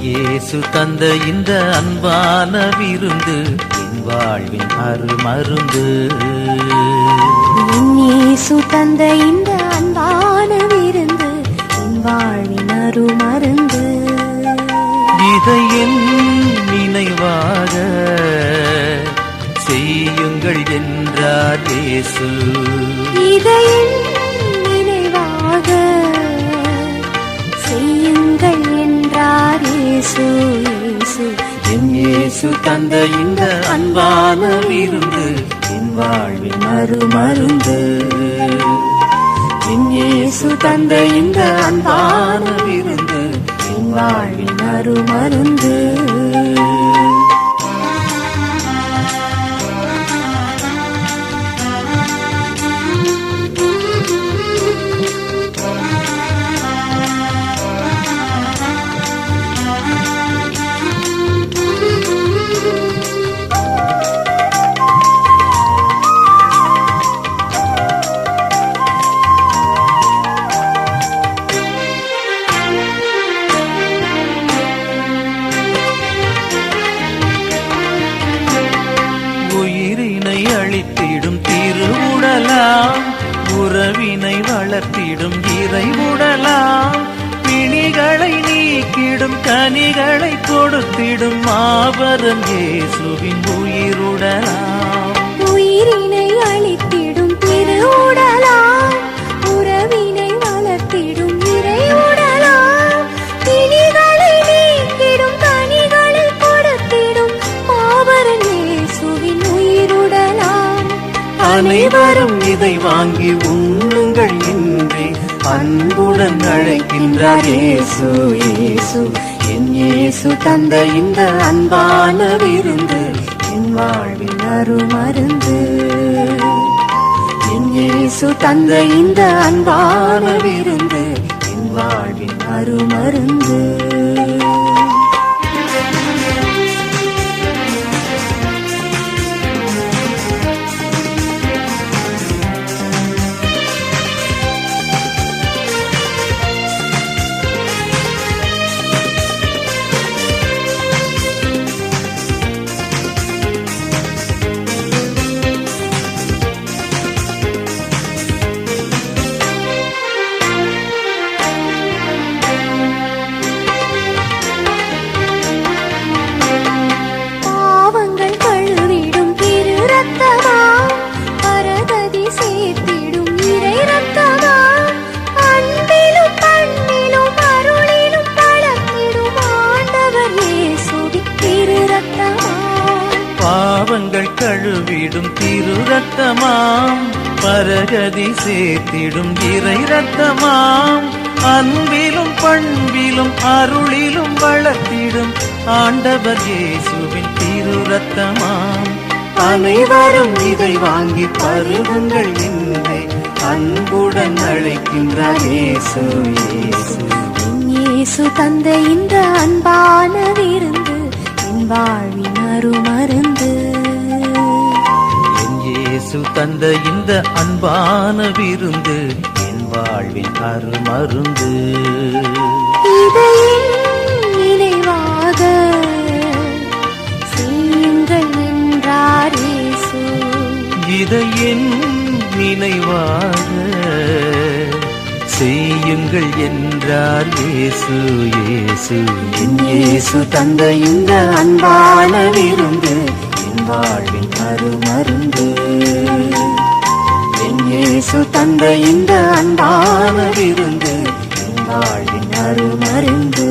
இயேசு தந்த இந்த அன்பான விருந்து என் வாழ்வின் அருமருந்து. இயேசு தந்த இந்த அன்பான விருந்து என் வாழ்வின் அருமருந்து. இதை என் நினைவாக செய்யுங்கள் என்றார் இயேசு. இதை என் நினைவாக செய்யுங்கள் என்றார் இயேசு. என் இயேசு தந்த இந்த அன்பான விருந்து என் வாழ்வின் அருமருந்து. என் இயேசு தந்த இந்த அன்பான விருந்து என் வாழ்வின் அருமருந்து. உயிரினை அழித்திடும் திருவுடலாம், உறவினை வளர்த்திடும் இறைவுடலாம், பிணிகளை நீக்கிடும் கனிகளை கொடுத்திடும் மாபரம் இயேசுவின் உயிருடலாம். உயிரினை அழித்திடும் திருவுடலாம், உறவினை வளர்த்திடும் இறைவுடலாம், பிணிகளை நீக்கிடும் கனிகளை கொடுத்திடும் மாபரம் இயேசுவின் உயிருடலாம். அனைவரும் இதை வாங்கி உண்ணுங்கள் என்றே அன்புடன் அழைக்கின்றார் இயேசு. இயேசு என் இயேசு தந்த இந்த அன்பான விருந்து என் வாழ்வின் அருமருந்து. என் இயேசு தந்த இந்த அன்பான விருந்து என் வாழ்வின் அருமருந்து. பாவங்கள் கழுவிடும் திரு ரத்தமாம், பரகதி சேர்த்திடும் இறை ரத்தமாம், அன்பிலும் பண்பிலும் அருளிலும் வளர்த்திடும் ஆண்டவர் இயேசுவின் திரு ரத்தமாம். அனைவரும் இதை வாங்கி பருகுங்கள் என்றே அன்புடன் அழைக்கின்றார் இயேசு. இயேசு இயேசு தந்த இந்த அன்பான விருந்து என் வாழ்வின் அருமருந்து. என் இயேசு தந்த இந்த அன்பான விருந்து என் வாழ்வின் அருமருந்து. இதை நினைவாக செய்யுங்கள் என்றார் இயேசு. இதை என் நினைவாக செய்யுங்கள் என்றார் இயேசு. இயேசு என் இயேசு தந்த இந்த அன்பான விருந்து என் வாழ்வின் அருமருந்து. என் இயேசு தந்த இந்த அன்பான விருந்து என் வாழ்வின் அருமருந்து.